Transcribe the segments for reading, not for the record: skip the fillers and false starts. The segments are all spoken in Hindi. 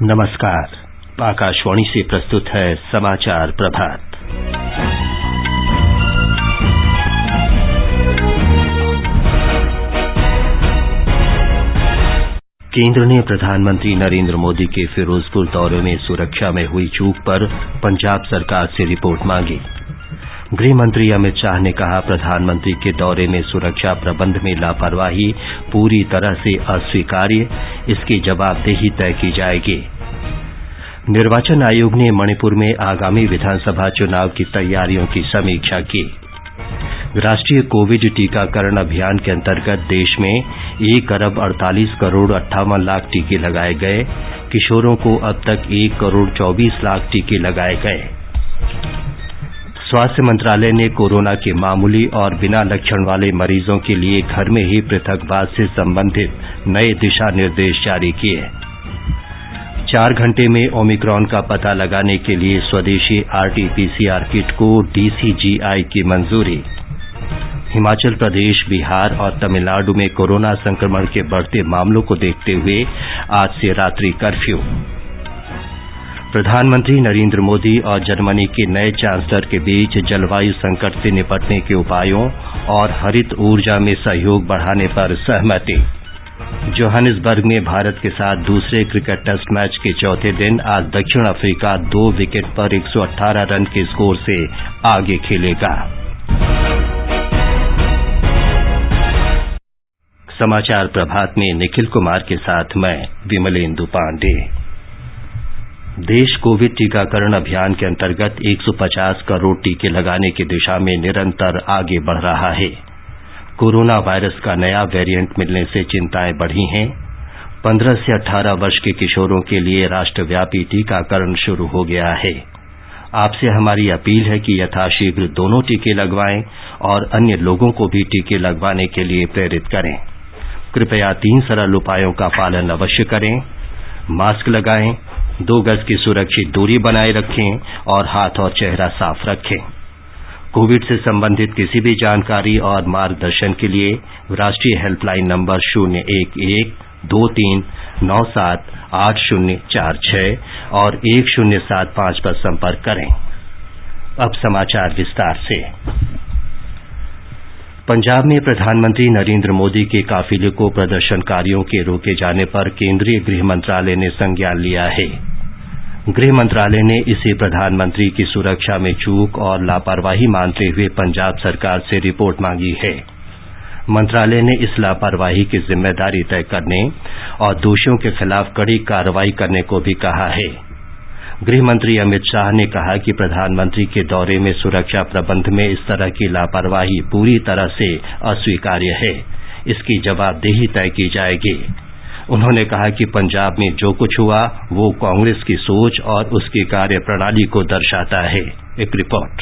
नमस्कार। आकाशवाणी से प्रस्तुत है समाचार प्रभात। केंद्र ने प्रधानमंत्री नरेंद्र मोदी के फिरोजपुर दौरे में सुरक्षा में हुई चूक पर पंजाब सरकार से रिपोर्ट मांगी। गृह मंत्री अमित शाह ने कहा, प्रधानमंत्री के दौरे में सुरक्षा प्रबंध में लापरवाही पूरी तरह से अस्वीकार्य, इसकी जवाबदेही तय की जाएगी। निर्वाचन आयोग ने मणिपुर में आगामी विधानसभा चुनाव की तैयारियों की समीक्षा की। राष्ट्रीय कोविड टीकाकरण अभियान के अंतर्गत देश में 1,48,58,00,000 टीके लगाए गए। किशोरों को अब तक 1,24,00,000 टीके लगाए गए। स्वास्थ्य मंत्रालय ने कोरोना के मामूली और बिना लक्षण वाले मरीजों के लिए घर में ही पृथकवास से संबंधित नए दिशा निर्देश जारी किए। 4 घंटे में ओमिक्रॉन का पता लगाने के लिए स्वदेशी RT-PCR किट को DCGI की मंजूरी। हिमाचल प्रदेश, बिहार और तमिलनाडु में कोरोना संक्रमण के बढ़ते मामलों को देखते हुए आज से रात्रि कर्फ्यू। प्रधानमंत्री नरेंद्र मोदी और जर्मनी के नए चांसलर के बीच जलवायु संकट से निपटने के उपायों और हरित ऊर्जा में सहयोग बढ़ाने पर सहमति। जोहानिसबर्ग में भारत के साथ दूसरे क्रिकेट टेस्ट मैच के चौथे दिन आज दक्षिण अफ्रीका 2 विकेट पर 118 रन के स्कोर से आगे खेलेगा। समाचार प्रभात में निखिल कुमार के साथ मैं विमलेंदु पांडे। देश कोविड टीकाकरण अभियान के अंतर्गत 150 करोड़ टीके लगाने की दिशा में निरंतर आगे बढ़ रहा है। कोरोना वायरस का नया वेरिएंट मिलने से चिंताएं बढ़ी हैं। 15 से 18 वर्ष के किशोरों के लिए राष्ट्रव्यापी टीकाकरण शुरू हो गया है। आपसे हमारी अपील है कि यथाशीघ्र दोनों टीके लगवाएं और अन्य लोगों को भी टीके लगवाने के लिए प्रेरित करें। कृपया 3 सरल उपायों का पालन अवश्य करें। मास्क लगाएं, 2 गज की सुरक्षित दूरी बनाए रखें और हाथ और चेहरा साफ रखें। कोविड से संबंधित किसी भी जानकारी और मार्गदर्शन के लिए राष्ट्रीय हेल्पलाइन नंबर 011-2397-8046 और 1075 पर संपर्क करें। अब समाचार विस्तार से। पंजाब में प्रधानमंत्री नरेंद्र मोदी के काफिले को प्रदर्शनकारियों के रोके जाने पर केंद्रीय गृह मंत्रालय ने संज्ञान लिया है। गृह मंत्रालय ने इसे प्रधानमंत्री की सुरक्षा में चूक और लापरवाही मानते हुए पंजाब सरकार से रिपोर्ट मांगी है। मंत्रालय ने इस लापरवाही की जिम्मेदारी तय करने और दोषियों के खिलाफ कड़ी कार्रवाई करने को भी कहा है। गृह मंत्री अमित शाह ने कहा कि प्रधानमंत्री के दौरे में सुरक्षा प्रबंध में इस तरह की लापरवाही पूरी तरह से अस्वीकार्य है, इसकी जवाबदेही तय की जाएगी। उन्होंने कहा कि पंजाब में जो कुछ हुआ वो कांग्रेस की सोच और उसकी कार्यप्रणाली को दर्शाता है। एक रिपोर्ट।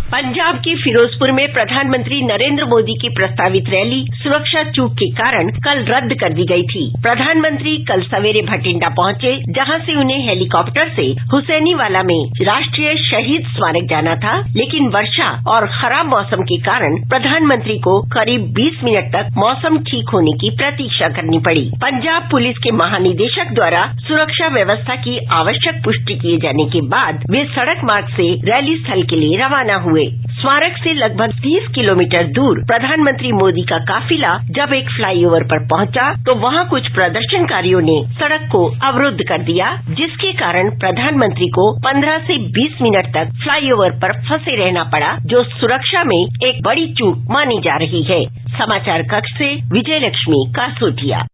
पंजाब के फिरोजपुर में प्रधानमंत्री नरेंद्र मोदी की प्रस्तावित रैली सुरक्षा चूक के कारण कल रद्द कर दी गई थी। प्रधानमंत्री कल सवेरे भटिंडा पहुंचे, जहां से उन्हें हेलीकॉप्टर से हुसैनीवाला में राष्ट्रीय शहीद स्मारक जाना था, लेकिन वर्षा और खराब मौसम के कारण प्रधानमंत्री को करीब 20 मिनट तक मौसम ठीक होने की प्रतीक्षा करनी पड़ी। पंजाब पुलिस के महानिदेशक द्वारा सुरक्षा व्यवस्था की आवश्यक पुष्टि किए जाने के बाद वे सड़क मार्ग से रैली स्थल के लिए रवाना हुए। स्मारक से लगभग 30 किलोमीटर दूर प्रधानमंत्री मोदी का काफिला जब एक फ्लाईओवर पर पहुंचा तो वहां कुछ प्रदर्शनकारियों ने सड़क को अवरुद्ध कर दिया, जिसके कारण प्रधानमंत्री को 15 से 20 मिनट तक फ्लाईओवर पर फंसे रहना पड़ा, जो सुरक्षा में एक बड़ी चूक मानी जा रही है। समाचार कक्ष से विजय लक्ष्मी कासोटिया।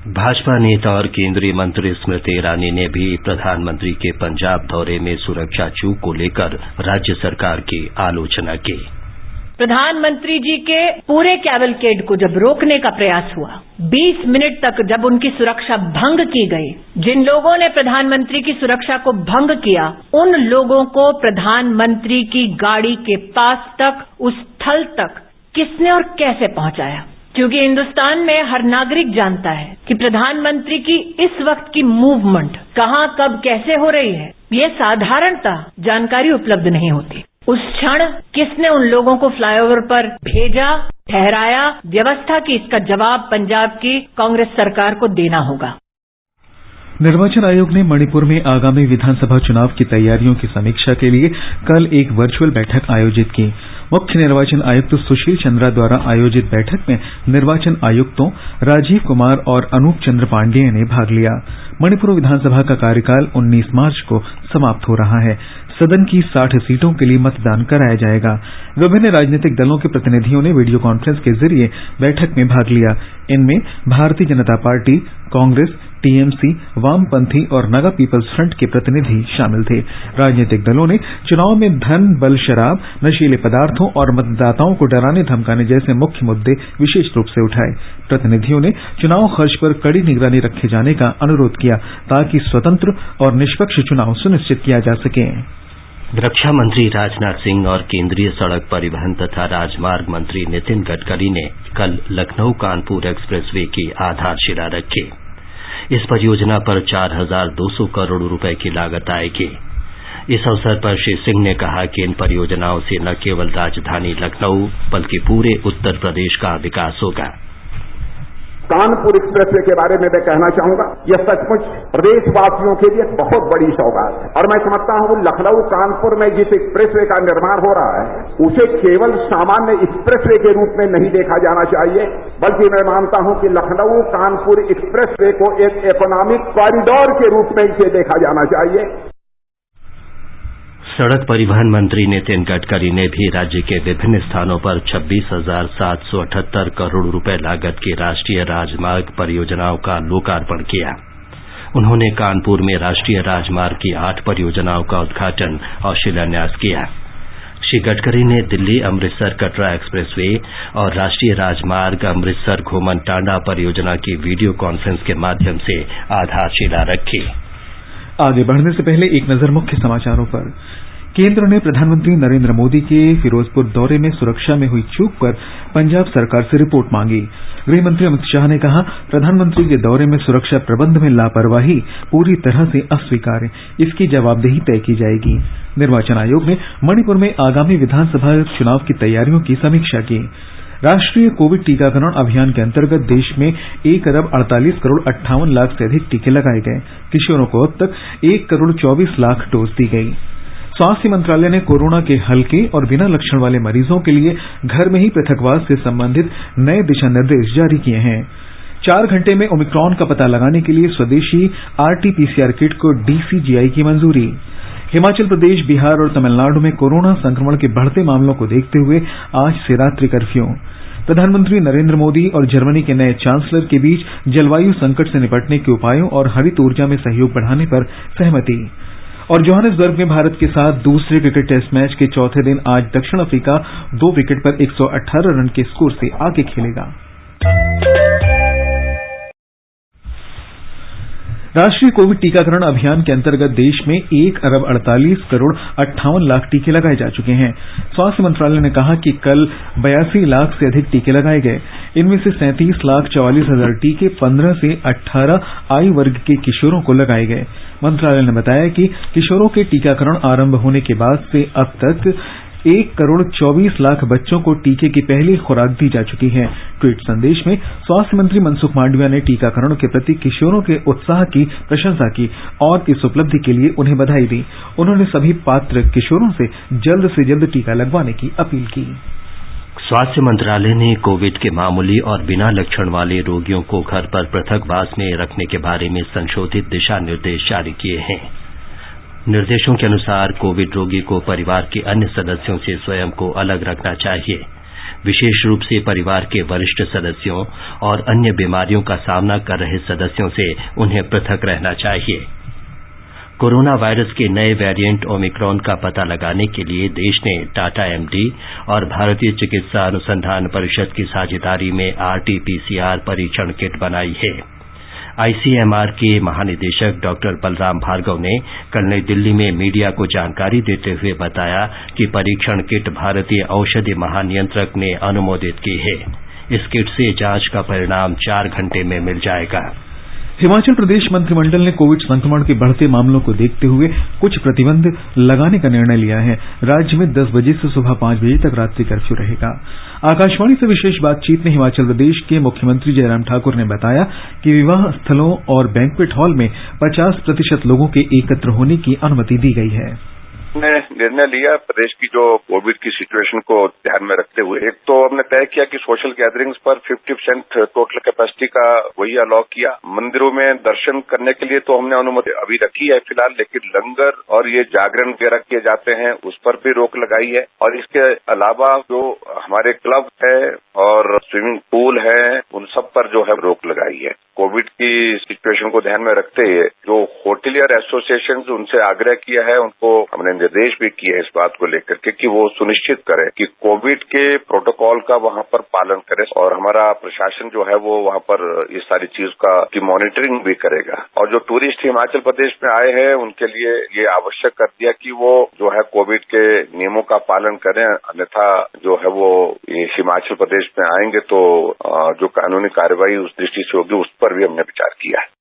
भाजपा नेता और केंद्रीय मंत्री स्मृति ईरानी ने भी प्रधानमंत्री के पंजाब दौरे में सुरक्षा चूक को लेकर राज्य सरकार की आलोचना की। प्रधानमंत्री जी के पूरे कैवलकेड को जब रोकने का प्रयास हुआ, 20 मिनट तक जब उनकी सुरक्षा भंग की गई, जिन लोगों ने प्रधानमंत्री की सुरक्षा को भंग किया, उन लोगों को प्रधानमंत्री की गाड़ी के पास तक, उस स्थल तक किसने और कैसे पहुंचाया? क्योंकि हिंदुस्तान में हर नागरिक जानता है कि प्रधानमंत्री की इस वक्त की मूवमेंट कहां, कब, कैसे हो रही है, ये साधारणतः जानकारी उपलब्ध नहीं होती। उस क्षण किसने उन लोगों को फ्लाईओवर पर भेजा, ठहराया, व्यवस्था की, इसका जवाब पंजाब की कांग्रेस सरकार को देना होगा। निर्वाचन आयोग ने मणिपुर में आगामी विधानसभा चुनाव की तैयारियों की समीक्षा के लिए कल एक वर्चुअल बैठक आयोजित की। मुख्य निर्वाचन आयुक्त सुशील चंद्रा द्वारा आयोजित बैठक में निर्वाचन आयुक्तों राजीव कुमार और अनूप चंद्र पांडेय ने भाग लिया। मणिपुर विधानसभा का कार्यकाल 19 मार्च को समाप्त हो रहा है। सदन की 60 सीटों के लिए मतदान कराया जाएगा। विभिन्न राजनीतिक दलों के प्रतिनिधियों ने वीडियो कॉन्फ्रेंस के जरिए बैठक में भाग लिया। इनमें भारतीय जनता पार्टी, कांग्रेस, टीएमसी, वामपंथी और नगा पीपल्स फ्रंट के प्रतिनिधि शामिल थे। राजनीतिक दलों ने चुनाव में धन बल शराब, नशीले पदार्थों और मतदाताओं को डराने धमकाने जैसे मुख्य मुद्दे विशेष रूप से उठाए। प्रतिनिधियों ने चुनाव खर्च पर कड़ी निगरानी रखे जाने का अनुरोध किया ताकि स्वतंत्र और निष्पक्ष चुनाव सुनिश्चित किया जा सके। रक्षा मंत्री राजनाथ सिंह और केंद्रीय सड़क परिवहन तथा राजमार्ग मंत्री नितिन गडकरी ने कल लखनऊ कानपुर एक्सप्रेसवे की आधारशिला रखी। इस परियोजना पर 4,200 करोड़ रुपए की लागत आएगी। इस अवसर पर श्री सिंह ने कहा कि इन परियोजनाओं से न केवल राजधानी लखनऊ बल्कि पूरे उत्तर प्रदेश का विकास होगा। कानपुर एक्सप्रेसवे के बारे में मैं कहना चाहूंगा, यह सचमुच प्रदेशवासियों के लिए बहुत बड़ी सौगात है और मैं समझता हूं लखनऊ कानपुर में जिस एक्सप्रेसवे का निर्माण हो रहा है उसे केवल सामान्य एक्सप्रेसवे के रूप में नहीं देखा जाना चाहिए, बल्कि मैं मानता हूं कि लखनऊ कानपुर एक्सप्रेसवे को एक इकोनॉमिक कॉरिडोर के रूप में इसे देखा जाना चाहिए। सड़क परिवहन मंत्री नितिन गडकरी ने भी राज्य के विभिन्न स्थानों पर 26,778 करोड़ रुपए लागत की राष्ट्रीय राजमार्ग परियोजनाओं का लोकार्पण किया। उन्होंने कानपुर में राष्ट्रीय राजमार्ग की 8 परियोजनाओं का उद्घाटन और शिलान्यास किया। श्री गडकरी ने दिल्ली अमृतसर कटरा एक्सप्रेसवे और राष्ट्रीय राजमार्ग अमृतसर घोमन टांडा परियोजना की वीडियो कॉन्फ्रेंस के माध्यम से आधारशिला रखी। आगे बढ़ने से पहले एक नजर मुख्य समाचारों पर। केंद्र ने प्रधानमंत्री नरेंद्र मोदी के फिरोजपुर दौरे में सुरक्षा में हुई चूक पर पंजाब सरकार से रिपोर्ट मांगी। गृहमंत्री अमित शाह ने कहा, प्रधानमंत्री के दौरे में सुरक्षा प्रबंध में लापरवाही पूरी तरह से अस्वीकार्य, इसकी जवाबदेही तय की जाएगी। निर्वाचन आयोग ने मणिपुर में आगामी विधानसभा चुनाव की तैयारियों की समीक्षा की। राष्ट्रीय कोविड टीकाकरण अभियान के अंतर्गत देश में 1,48,58,00,000 से अधिक टीके लगाए गए। किशोरों को अब तक 1,24,00,000 डोज दी गई। स्वास्थ्य मंत्रालय ने कोरोना के हल्के और बिना लक्षण वाले मरीजों के लिए घर में ही पृथकवास से संबंधित नए दिशा निर्देश जारी किए हैं। 4 घंटे में ओमिक्रॉन का पता लगाने के लिए स्वदेशी RT-PCR किट को DCGI की मंजूरी। हिमाचल प्रदेश, बिहार और तमिलनाडु में कोरोना संक्रमण के बढ़ते मामलों को देखते हुए आज से रात्रि कर्फ्यू। प्रधानमंत्री नरेंद्र मोदी और जर्मनी के नए चांसलर के बीच जलवायु संकट से निपटने के उपायों और हरित ऊर्जा में सहयोग बढ़ाने पर सहमति। और जोहानिसबर्ग में भारत के साथ दूसरे क्रिकेट टेस्ट मैच के चौथे दिन आज दक्षिण अफ्रीका 2 विकेट पर 118 रन के स्कोर से आगे खेलेगा। राष्ट्रीय कोविड टीकाकरण अभियान के अंतर्गत देश में 1,48,58,00,000 टीके लगाए जा चुके हैं। स्वास्थ्य मंत्रालय ने कहा कि कल 82 लाख से अधिक टीके लगाए गए। इनमें से 37,44,000 टीके 15 से 18 आयु वर्ग के किशोरों को लगाए गए। मंत्रालय ने बताया कि किशोरों के टीकाकरण आरंभ होने के बाद से अब तक 1,24,00,000 बच्चों को टीके की पहली खुराक दी जा चुकी है। ट्वीट संदेश में स्वास्थ्य मंत्री मनसुख मांडविया ने टीकाकरण के प्रति किशोरों के उत्साह की प्रशंसा की और इस उपलब्धि के लिए उन्हें बधाई दी। उन्होंने सभी पात्र किशोरों से जल्द टीका लगवाने की अपील की। स्वास्थ्य मंत्रालय ने कोविड के मामूली और बिना लक्षण वाले रोगियों को घर पर पृथकवास में रखने के बारे में संशोधित दिशा निर्देश जारी किए हैं। निर्देशों के अनुसार कोविड रोगी को परिवार के अन्य सदस्यों से स्वयं को अलग रखना चाहिए। विशेष रूप से परिवार के वरिष्ठ सदस्यों और अन्य बीमारियों का सामना कर रहे सदस्यों से उन्हें पृथक रहना चाहिए। कोरोना वायरस के नए वेरिएंट ओमिक्रॉन का पता लगाने के लिए देश ने टाटा MD और भारतीय चिकित्सा अनुसंधान परिषद की साझेदारी में RT-PCR परीक्षण किट बनाई है। ICMR के महानिदेशक डॉक्टर बलराम भार्गव ने कल नई दिल्ली में मीडिया को जानकारी देते हुए बताया कि परीक्षण किट भारतीय औषधि महानियंत्रक ने अनुमोदित की है। इस किट से जांच का परिणाम 4 घंटे में मिल जाएगा। हिमाचल प्रदेश मंत्रिमंडल ने कोविड संक्रमण के बढ़ते मामलों को देखते हुए कुछ प्रतिबंध लगाने का निर्णय लिया है। राज्य में 10 बजे से सुबह 5 बजे तक रात्रि कर्फ्यू रहेगा। आकाशवाणी से विशेष बातचीत में हिमाचल प्रदेश के मुख्यमंत्री जयराम ठाकुर ने बताया कि विवाह स्थलों और बैंक्वेट हॉल में 50% लोगों के एकत्र होने की अनुमति दी गई है। ने निर्णय लिया प्रदेश की जो कोविड की सिचुएशन को ध्यान में रखते हुए, एक तो हमने तय किया कि सोशल गैदरिंग्स पर 50% टोटल कैपेसिटी का वही अलाउ किया। मंदिरों में दर्शन करने के लिए तो हमने अनुमति अभी रखी है फिलहाल, लेकिन लंगर और ये जागरण वगैरह किए जाते हैं उस पर भी रोक लगाई है। और इसके अलावा जो हमारे क्लब है और स्विमिंग पूल है उन सब पर जो है रोक लगाई है। कोविड की सिचुएशन को ध्यान में रखते हुए जो होटलियर एसोसिएशन उनसे आग्रह किया है, उनको हमने निर्देश भी किए इस बात को लेकर के कि वो सुनिश्चित करें कि कोविड के प्रोटोकॉल का वहां पर पालन करें और हमारा प्रशासन जो है वो वहां पर इस सारी चीज की मॉनिटरिंग भी करेगा। और जो टूरिस्ट हिमाचल प्रदेश में आए हैं उनके लिए ये आवश्यक कर दिया कि वो जो है कोविड के नियमों का पालन करें, अन्यथा जो है वो हिमाचल प्रदेश में आएंगे तो जो कानूनी कार्रवाई उस दृष्टि से होगी उस पर भी हमने विचार किया है।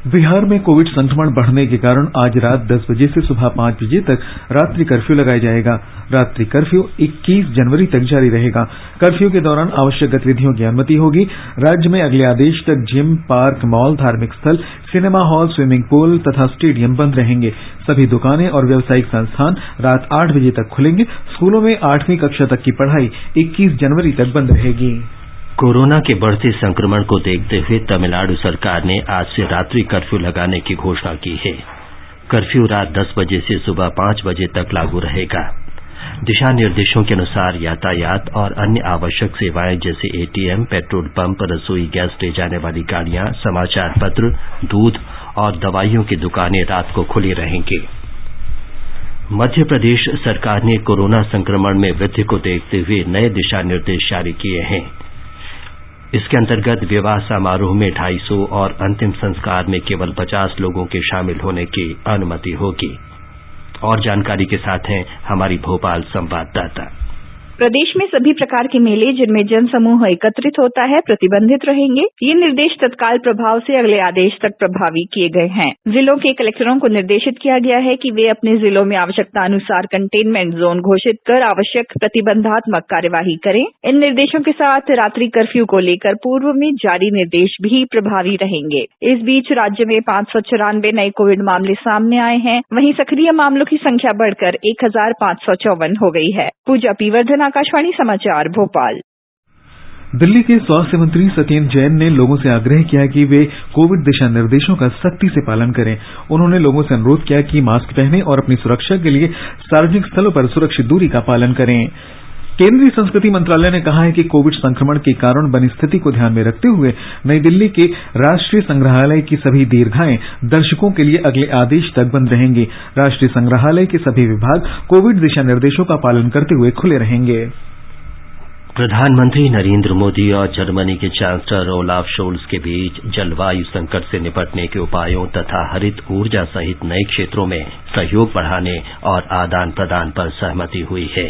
बिहार में कोविड संक्रमण बढ़ने के कारण आज रात 10 बजे से सुबह 5 बजे तक रात्रि कर्फ्यू लगाया जाएगा। रात्रि कर्फ्यू 21 जनवरी तक जारी रहेगा। कर्फ्यू के दौरान आवश्यक गतिविधियों की अनुमति होगी। राज्य में अगले आदेश तक जिम, पार्क, मॉल, धार्मिक स्थल, सिनेमा हॉल, स्विमिंग पूल तथा स्टेडियम बंद रहेंगे। सभी दुकानें और व्यावसायिक संस्थान रात 8 बजे तक खुलेंगे। स्कूलों में 8वीं कक्षा तक की पढ़ाई 21 जनवरी तक बंद रहेगी। कोरोना के बढ़ते संक्रमण को देखते हुए तमिलनाडु सरकार ने आज से रात्रि कर्फ्यू लगाने की घोषणा की है। कर्फ्यू रात 10 बजे से सुबह 5 बजे तक लागू रहेगा। दिशा निर्देशों के अनुसार यातायात और अन्य आवश्यक सेवाएं जैसे एटीएम, पेट्रोल पंप, रसोई गैस ले जाने वाली गाड़ियां, समाचार पत्र, दूध और दवाइयों की दुकानें रात को खुली रहेंगी। मध्य प्रदेश सरकार ने कोरोना संक्रमण में वृद्धि को देखते हुए नए दिशा निर्देश जारी किए हैं। इसके अंतर्गत विवाह समारोह में 250 और अंतिम संस्कार में केवल 50 लोगों के शामिल होने की अनुमति होगी। और जानकारी के साथ हैं हमारी भोपाल संवाददाता। प्रदेश में सभी प्रकार के मेले जिनमें जन समूह एकत्रित होता है प्रतिबंधित रहेंगे। ये निर्देश तत्काल प्रभाव से अगले आदेश तक प्रभावी किए गए हैं। जिलों के कलेक्टरों को निर्देशित किया गया है कि वे अपने जिलों में आवश्यकता अनुसार कंटेनमेंट जोन घोषित कर आवश्यक प्रतिबंधात्मक कार्यवाही करें। इन निर्देशों के साथ रात्रि कर्फ्यू को लेकर पूर्व में जारी निर्देश भी प्रभावी रहेंगे। इस बीच राज्य में 594 नए कोविड मामले सामने आए हैं। वहीं सक्रिय मामलों की संख्या बढ़कर 1554 हो गई है। पूजा पीवर्धन, आकाशवाणी समाचार, भोपाल। दिल्ली के स्वास्थ्य मंत्री सत्येंद्र जैन ने लोगों से आग्रह किया कि वे कोविड दिशा निर्देशों का सख्ती से पालन करें। उन्होंने लोगों से अनुरोध किया कि मास्क पहनें और अपनी सुरक्षा के लिए सार्वजनिक स्थलों पर सुरक्षित दूरी का पालन करें। केंद्रीय संस्कृति मंत्रालय ने कहा है कि कोविड संक्रमण के कारण बनी स्थिति को ध्यान में रखते हुए नई दिल्ली के राष्ट्रीय संग्रहालय की सभी दीर्घाएं दर्शकों के लिए अगले आदेश तक बंद रहेंगी। राष्ट्रीय संग्रहालय के सभी विभाग कोविड दिशा निर्देशों का पालन करते हुए खुले रहेंगे। प्रधानमंत्री नरेंद्र मोदी और जर्मनी के चांसलर ओलाफ शोल्ज के बीच जलवायु संकट से निपटने के उपायों तथा हरित ऊर्जा सहित नए क्षेत्रों में सहयोग बढ़ाने और आदान प्रदान पर सहमति हुई है।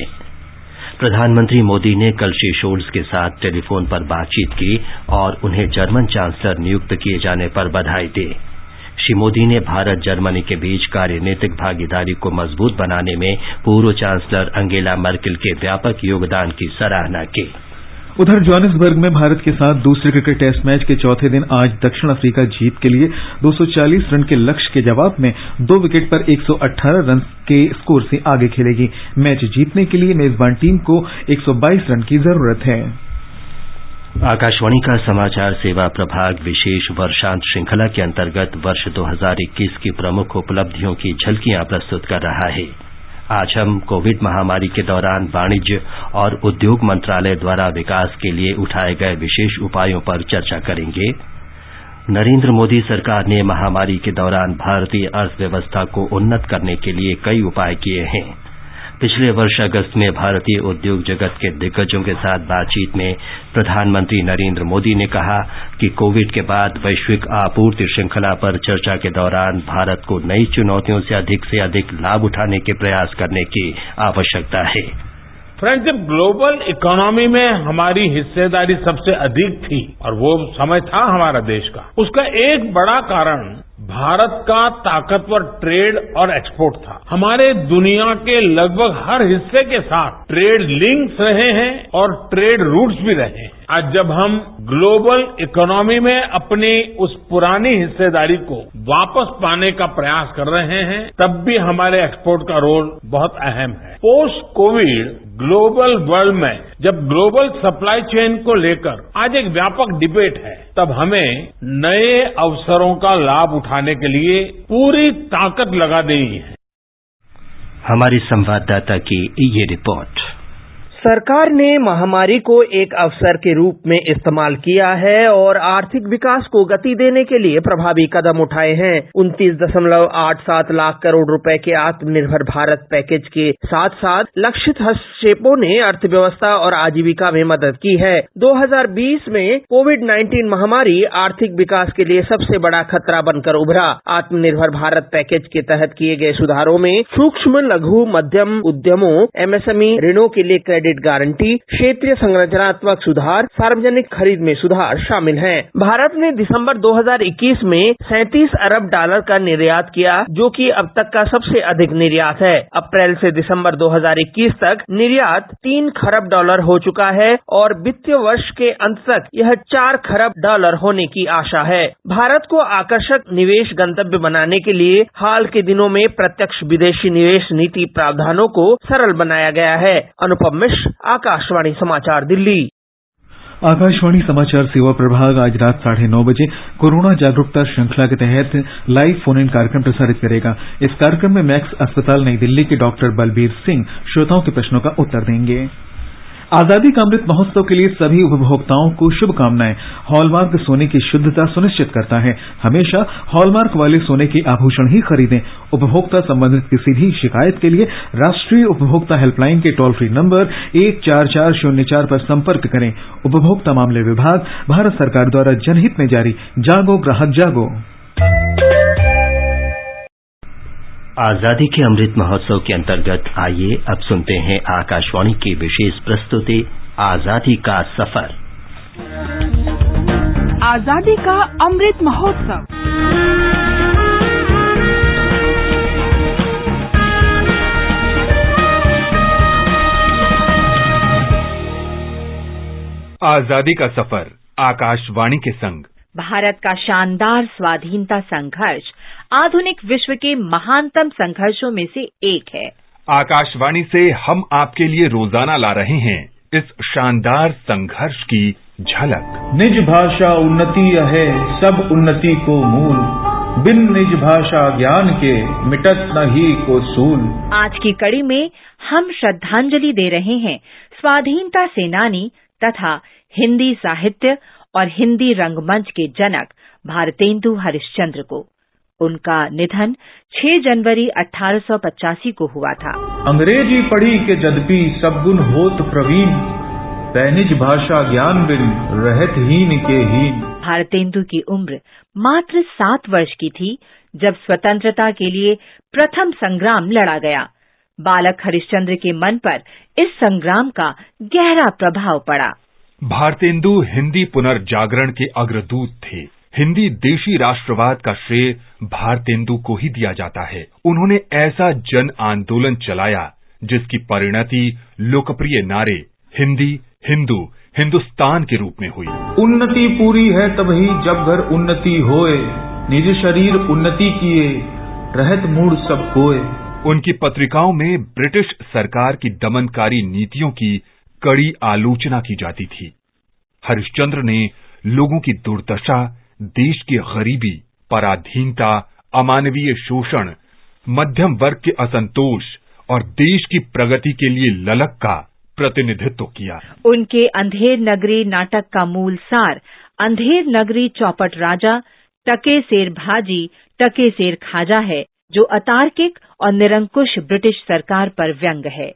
प्रधानमंत्री मोदी ने कल श्री शोल्ज के साथ टेलीफोन पर बातचीत की और उन्हें जर्मन चांसलर नियुक्त किए जाने पर बधाई दी। श्री मोदी ने भारत जर्मनी के बीच कार्यनीतिक भागीदारी को मजबूत बनाने में पूर्व चांसलर अंगेला मर्केल के व्यापक योगदान की सराहना की। उधर जोहानिसबर्ग में भारत के साथ दूसरे क्रिकेट टेस्ट मैच के चौथे दिन आज दक्षिण अफ्रीका जीत के लिए 240 रन के लक्ष्य के जवाब में 2 विकेट पर 118 रन के स्कोर से आगे खेलेगी। मैच जीतने के लिए मेजबान टीम को 122 रन की जरूरत है। आकाशवाणी का समाचार सेवा प्रभाग विशेष वर्षांत श्रृंखला के अंतर्गत वर्ष 2021 की प्रमुख उपलब्धियों की झलकियां प्रस्तुत कर रहा है। आज हम कोविड महामारी के दौरान वाणिज्य और उद्योग मंत्रालय द्वारा विकास के लिए उठाए गए विशेष उपायों पर चर्चा करेंगे। नरेंद्र मोदी सरकार ने महामारी के दौरान भारतीय अर्थव्यवस्था को उन्नत करने के लिए कई उपाय किए हैं। पिछले वर्ष अगस्त में भारतीय उद्योग जगत के दिग्गजों के साथ बातचीत में प्रधानमंत्री नरेंद्र मोदी ने कहा कि कोविड के बाद वैश्विक आपूर्ति श्रृंखला पर चर्चा के दौरान भारत को नई चुनौतियों से अधिक लाभ उठाने के प्रयास करने की आवश्यकता है। फ्रेंड्स, ग्लोबल इकोनॉमी में हमारी हिस्सेदारी सबसे अधिक थी और वो समय था हमारा देश का। उसका एक बड़ा कारण भारत का ताकतवर ट्रेड और एक्सपोर्ट था। हमारे दुनिया के लगभग हर हिस्से के साथ ट्रेड लिंक्स रहे हैं और ट्रेड रूट्स भी रहे हैं। आज जब हम ग्लोबल इकोनॉमी में अपनी उस पुरानी हिस्सेदारी को वापस पाने का प्रयास कर रहे हैं, तब भी हमारे एक्सपोर्ट का रोल बहुत अहम है। पोस्ट कोविड ग्लोबल वर्ल्ड में जब ग्लोबल सप्लाई चेन को लेकर आज एक व्यापक डिबेट है, तब हमें नए अवसरों का लाभ उठाने के लिए पूरी ताकत लगा देनी है। हमारी संवाददाता की ये रिपोर्ट। सरकार ने महामारी को एक अवसर के रूप में इस्तेमाल किया है और आर्थिक विकास को गति देने के लिए प्रभावी कदम उठाए हैं। 29.87 लाख करोड़ रुपए के आत्मनिर्भर भारत पैकेज के साथ साथ लक्षित हस्तक्षेपों ने अर्थव्यवस्था और आजीविका में मदद की है। 2020 में कोविड-19 महामारी आर्थिक विकास के लिए सबसे बड़ा खतरा बनकर उभरा। आत्मनिर्भर भारत पैकेज के तहत किए गए सुधारों में सूक्ष्म, लघु, मध्यम उद्यमों, MSME ऋणों के लिए क्रेडिट गारंटी, क्षेत्रीय संरचनात्मक सुधार, सार्वजनिक खरीद में सुधार शामिल हैं। भारत ने दिसंबर 2021 में $37 अरब का निर्यात किया, जो कि अब तक का सबसे अधिक निर्यात है। अप्रैल से दिसंबर 2021 तक निर्यात $3 खरब हो चुका है और वित्तीय वर्ष के अंत तक यह $4 खरब होने की आशा है। भारत को आकर्षक निवेश गंतव्य बनाने के लिए हाल के दिनों में प्रत्यक्ष विदेशी निवेश नीति प्रावधानों को सरल बनाया गया है। अनुपम मिश्र, आकाशवाणी समाचार, दिल्ली। आकाशवाणी समाचार सेवा प्रभाग आज रात 9:30 बजे कोरोना जागरूकता श्रृंखला के तहत लाइव फोन इन कार्यक्रम प्रसारित करेगा। इस कार्यक्रम में मैक्स अस्पताल नई दिल्ली के डॉक्टर बलबीर सिंह श्रोताओं के प्रश्नों का उत्तर देंगे। आजादी का अमृत महोत्सव के लिए सभी उपभोक्ताओं को शुभकामनाएं। हॉलमार्क सोने की शुद्धता सुनिश्चित करता है। हमेशा हॉलमार्क वाले सोने के आभूषण ही खरीदें। उपभोक्ता संबंधित किसी भी शिकायत के लिए राष्ट्रीय उपभोक्ता हेल्पलाइन के टोल फ्री नंबर 14404 पर संपर्क करें। उपभोक्ता मामले विभाग, भारत सरकार द्वारा जनहित में जारी। जागो ग्राहक जागो। आजादी के अमृत महोत्सव के अंतर्गत आइए अब सुनते हैं आकाशवाणी की विशेष प्रस्तुति आजादी का सफर। आजादी का अमृत महोत्सव। आजादी का सफर आकाशवाणी के संग। भारत का शानदार स्वाधीनता संघर्ष आधुनिक विश्व के महानतम संघर्षों में से एक है। आकाशवाणी से हम आपके लिए रोजाना ला रहे हैं इस शानदार संघर्ष की झलक। निज भाषा उन्नति है सब उन्नति को मूल, बिन निज भाषा ज्ञान के मिटत नहीं को सूल। आज की कड़ी में हम श्रद्धांजलि दे रहे हैं स्वाधीनता सेनानी तथा हिंदी साहित्य और हिंदी रंगमंच के जनक भारतेंदु हरिश्चंद्र को। उनका निधन 6 जनवरी 1885 को हुआ था। अंग्रेजी पढ़ी के जद्यपि सब गुण होत प्रवीण, दैनिज भाषा ज्ञान बिन रहत हीन के हीन। भारतेंदु की उम्र मात्र 7 वर्ष की थी जब स्वतंत्रता के लिए प्रथम संग्राम लड़ा गया। बालक हरिश्चंद्र के मन पर इस संग्राम का गहरा प्रभाव पड़ा। भारतेंदु हिंदी पुनर्जागरण के अग्रदूत थे। हिंदी देशी राष्ट्रवाद का श्रेय भारतेंदु को ही दिया जाता है। उन्होंने ऐसा जन आंदोलन चलाया जिसकी परिणति लोकप्रिय नारे हिंदी, हिंदू, हिंदुस्तान के रूप में हुई। उन्नति पूरी है तभी जब घर उन्नति होए, निज शरीर उन्नति किए रहत मूड सब कोय। उनकी पत्रिकाओं में ब्रिटिश सरकार की दमनकारी नीतियों की कड़ी आलोचना की जाती थी। हरिश्चंद्र ने लोगों की दुर्दशा, देश की गरीबी, पराधीनता, अमानवीय शोषण, मध्यम वर्ग के असंतोष और देश की प्रगति के लिए ललक का प्रतिनिधित्व किया। उनके अंधेर नगरी नाटक का मूल सार अंधेर नगरी चौपट राजा, टके सेर भाजी, टके सेर खाजा है, जो अतार्किक और निरंकुश ब्रिटिश सरकार पर व्यंग है।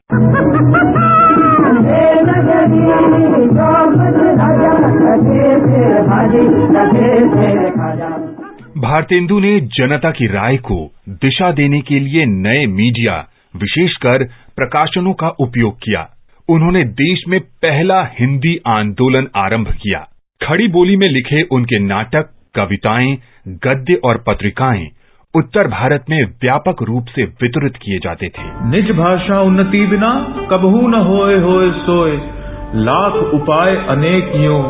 भारतेंदु ने जनता की राय को दिशा देने के लिए नए मीडिया, विशेषकर प्रकाशनों का उपयोग किया। उन्होंने देश में पहला हिंदी आंदोलन आरंभ किया। खड़ी बोली में लिखे उनके नाटक, कविताएं, गद्य और पत्रिकाएं उत्तर भारत में व्यापक रूप से वितरित किए जाते थे। निज भाषा उन्नति बिना कबहू न होए होए सोए, लाख उपाय अनेक यूं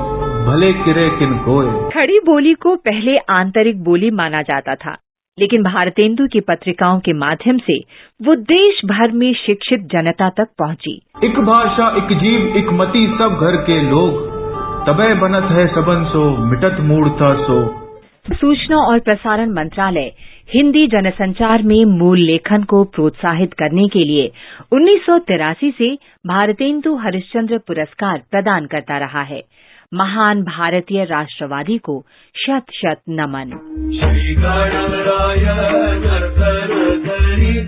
भले किरे किन कोय। खड़ी बोली को पहले आंतरिक बोली माना जाता था, लेकिन भारतेंदु की पत्रिकाओं के माध्यम से वो देश भर में शिक्षित जनता तक पहुंची। एक भाषा एक जीव एक मति सब घर के लोग, तबे बनत है सबन सो मिटत मूढ़ता सो। सूचना और प्रसारण मंत्रालय हिंदी जनसंचार में मूल लेखन को प्रोत्साहित करने के लिए 1983 से भारतेंदु हरिश्चंद्र पुरस्कार प्रदान करता रहा है। महान भारतीय राष्ट्रवादी को शत शत नमन। श्री गणराय नरतर धरी,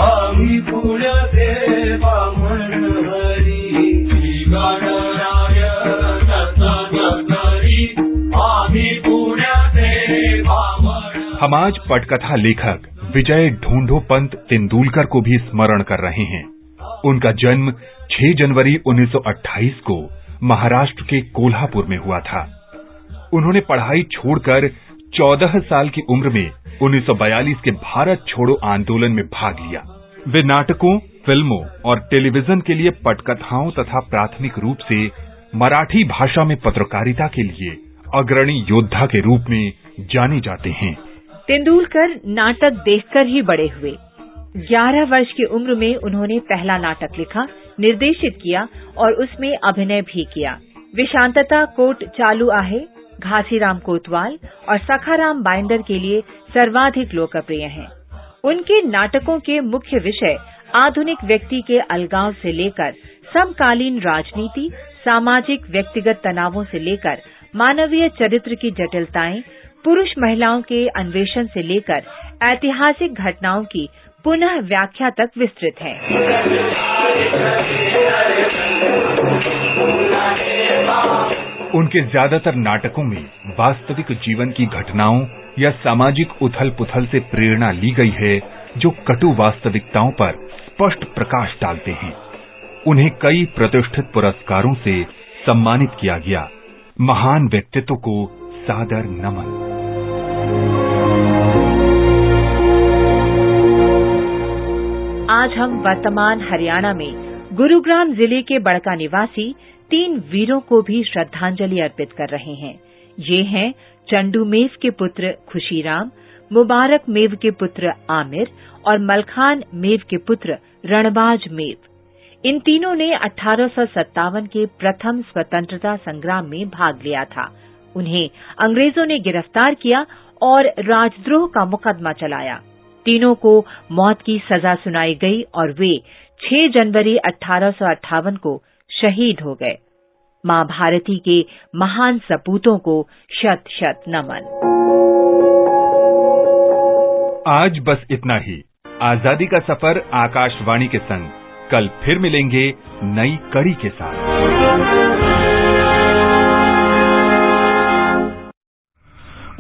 आम्ही पुण्याचे बामण हरी। श्री गणराय नरतर धरी, आम्ही पुण्याचे बामण। हम आज पटकथा लेखक विजय ढूंढोपंत तेंदुलकर को भी स्मरण कर रहे हैं। उनका जन्म 6 जनवरी 1928 को महाराष्ट्र के कोल्हापुर में हुआ था। उन्होंने पढ़ाई छोड़कर 14 साल की उम्र में 1942 के भारत छोड़ो आंदोलन में भाग लिया। वे नाटकों, फिल्मों और टेलीविजन के लिए पटकथाओं तथा प्राथमिक रूप से मराठी भाषा में पत्रकारिता के लिए अग्रणी योद्धा के रूप में जाने जाते हैं। तेंदुलकर नाटक देखकर ही बड़े हुए। 11 वर्ष की उम्र में उन्होंने पहला नाटक लिखा, निर्देशित किया और उसमें अभिनय भी किया। वे शांतता कोट चालू आहे, घासीराम कोतवाल और सखाराम बाइंडर के लिए सर्वाधिक लोकप्रिय हैं। उनके नाटकों के मुख्य विषय आधुनिक व्यक्ति के अलगाव से लेकर समकालीन राजनीति, सामाजिक व्यक्तिगत तनावों से लेकर मानवीय चरित्र की जटिलताएं, पुरुष महिलाओं के अन्वेषण से लेकर ऐतिहासिक घटनाओं की पुनः व्याख्या तक विस्तृत है। उनके ज्यादातर नाटकों में वास्तविक जीवन की घटनाओं या सामाजिक उथल-पुथल से प्रेरणा ली गई है, जो कटु वास्तविकताओं पर स्पष्ट प्रकाश डालते हैं। उन्हें कई प्रतिष्ठित पुरस्कारों से सम्मानित किया गया। महान व्यक्तित्व को सादर नमन। आज हम वर्तमान हरियाणा में गुरुग्राम जिले के बड़का निवासी 3 वीरों को भी श्रद्धांजलि अर्पित कर रहे हैं। ये हैं चंडू मेव के पुत्र खुशीराम, मुबारक मेव के पुत्र आमिर और मलखान मेव के पुत्र रणबाज मेव। इन तीनों ने 1857 के प्रथम स्वतंत्रता संग्राम में भाग लिया था। उन्हें अंग्रेजों ने गिरफ्तार किया और राजद्रोह का मुकदमा चलाया। तीनों को मौत की सजा सुनाई गई और वे 6 जनवरी 1858 को शहीद हो गए। मां भारती के महान सपूतों को शत शत नमन। आज बस इतना ही। आजादी का सफर आकाशवाणी के संग कल फिर मिलेंगे नई कड़ी के साथ।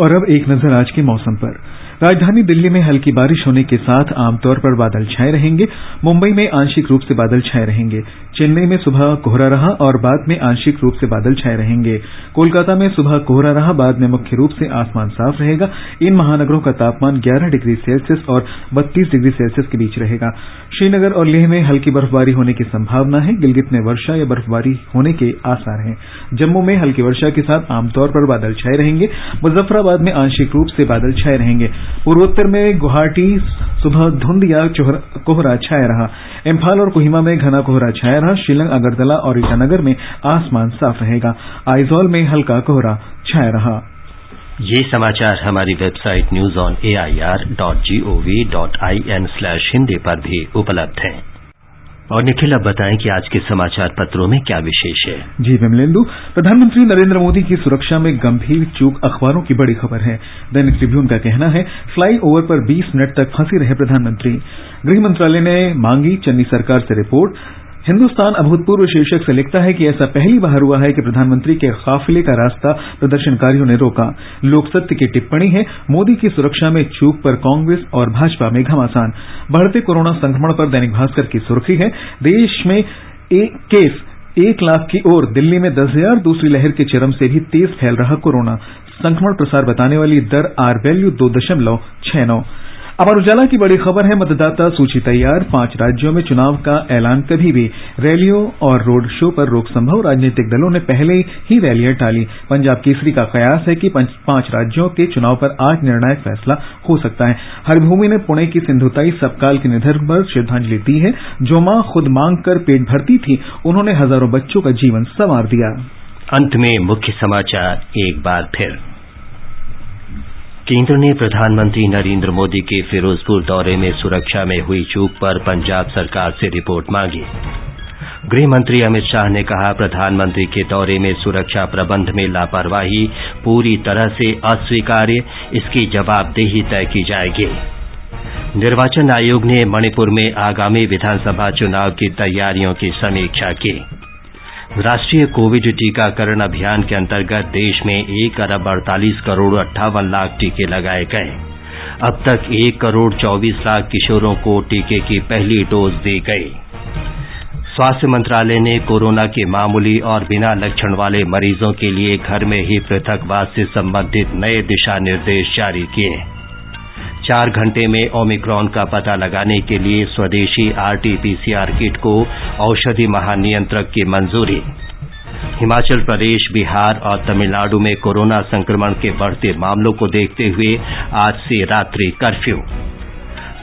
और अब एक नजर आज के मौसम पर। राजधानी दिल्ली में हल्की बारिश होने के साथ आमतौर पर बादल छाए रहेंगे। मुंबई में आंशिक रूप से बादल छाए रहेंगे। चेन्नई में सुबह कोहरा रहा और बाद में आंशिक रूप से बादल छाए रहेंगे। कोलकाता में सुबह कोहरा रहा, बाद में मुख्य रूप से आसमान साफ रहेगा। इन महानगरों का तापमान 11 डिग्री सेल्सियस और 32 डिग्री सेल्सियस के बीच रहेगा। श्रीनगर और लेह में हल्की बर्फबारी होने की संभावना है। गिलगित में वर्षा या बर्फबारी होने के आसार हैं। जम्मू में हल्की वर्षा के साथ आमतौर पर बादल छाए रहेंगे। मुजफ्फराबाद में आंशिक रूप से बादल छाए रहेंगे। पूर्वोत्तर में गुवाहाटी सुबह धुंध या कोहरा छाया रहा। इम्फाल और कोहिमा में घना कोहरा छाया रहा। शिलंग, अगरतला और ईटानगर में आसमान साफ रहेगा। आइजॉल में हल्का कोहरा छाया रहा। ये समाचार हमारी वेबसाइट newsonair.gov.in/hindi पर भी उपलब्ध हैं। और निखिल, अब बताएं कि आज के समाचार पत्रों में क्या विशेष है। जी विमलेंदु, प्रधानमंत्री नरेंद्र मोदी की सुरक्षा में गंभीर चूक अखबारों की बड़ी खबर है। दैनिक ट्रिब्यून का कहना है, फ्लाई ओवर पर 20 मिनट तक फंसे रहे प्रधानमंत्री। गृह मंत्रालय ने मांगी चन्नी सरकार से रिपोर्ट। हिंदुस्तान अभूतपूर्व शीर्षक से लिखता है कि ऐसा पहली बार हुआ है कि प्रधानमंत्री के काफिले का रास्ता प्रदर्शनकारियों ने रोका। लोक सत्य की टिप्पणी है, मोदी की सुरक्षा में चूक पर कांग्रेस और भाजपा में घमासान। बढ़ते कोरोना संक्रमण पर दैनिक भास्कर की सुर्खी है, देश में केस 1 लाख की ओर। दिल्ली में 10,000, दूसरी लहर के चरम से भी तेज फैल रहा कोरोना संक्रमण प्रसार बताने वाली there are value 2.69। Amar Ujala की बड़ी खबर है मतदाता सूची तैयार, 5 राज्यों में चुनाव का ऐलान कभी भी, रैलियों और रोड शो पर रोक संभव, राजनीतिक दलों ने पहले ही रैलियां टाली। पंजाब केसरी का कयास है कि 5 राज्यों के चुनाव पर आज निर्णायक फैसला हो सकता है। हरिभूमि ने पुणे की सिंधुताई सपकाल के निधन पर श्रद्धांजलि दी है। जो मां खुद मांग कर पेट भरती थी, उन्होंने हजारों बच्चों का जीवन संवार दिया। अंत में मुख्य समाचार एक बार फिर। केंद्र ने प्रधानमंत्री नरेंद्र मोदी के फिरोजपुर दौरे में सुरक्षा में हुई चूक पर पंजाब सरकार से रिपोर्ट मांगी। गृह मंत्री अमित शाह ने कहा, प्रधानमंत्री के दौरे में सुरक्षा प्रबंध में लापरवाही पूरी तरह से अस्वीकार्य, इसकी जवाबदेही तय की जाएगी। निर्वाचन आयोग ने मणिपुर में आगामी विधानसभा चुनाव की तैयारियों की समीक्षा की। राष्ट्रीय कोविड टीकाकरण अभियान के अंतर्गत देश में 1,48,58,00,000 टीके लगाए गए। अब तक 1,24,00,000 किशोरों को टीके की पहली डोज दी गई। स्वास्थ्य मंत्रालय ने कोरोना के मामूली और बिना लक्षण वाले मरीजों के लिए घर में ही पृथकवास से संबंधित नए दिशा निर्देश जारी किए। 4 घंटे में ओमिक्रॉन का पता लगाने के लिए स्वदेशी RT-PCR किट को औषधि महानियंत्रक की मंजूरी। हिमाचल प्रदेश, बिहार और तमिलनाडु में कोरोना संक्रमण के बढ़ते मामलों को देखते हुए आज से रात्रि कर्फ्यू।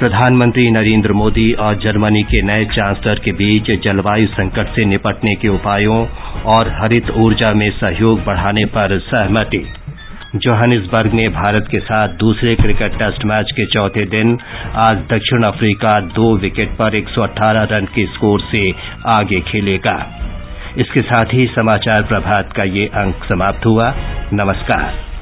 प्रधानमंत्री नरेंद्र मोदी और जर्मनी के नए चांसलर के बीच जलवायु संकट से निपटने के उपायों और हरित ऊर्जा में सहयोग बढ़ाने पर सहमति। जोहानिसबर्ग में भारत के साथ दूसरे क्रिकेट टेस्ट मैच के चौथे दिन आज दक्षिण अफ्रीका 2 विकेट पर 118 रन के स्कोर से आगे खेलेगा। इसके साथ ही समाचार प्रभात का ये अंक समाप्त हुआ। नमस्कार।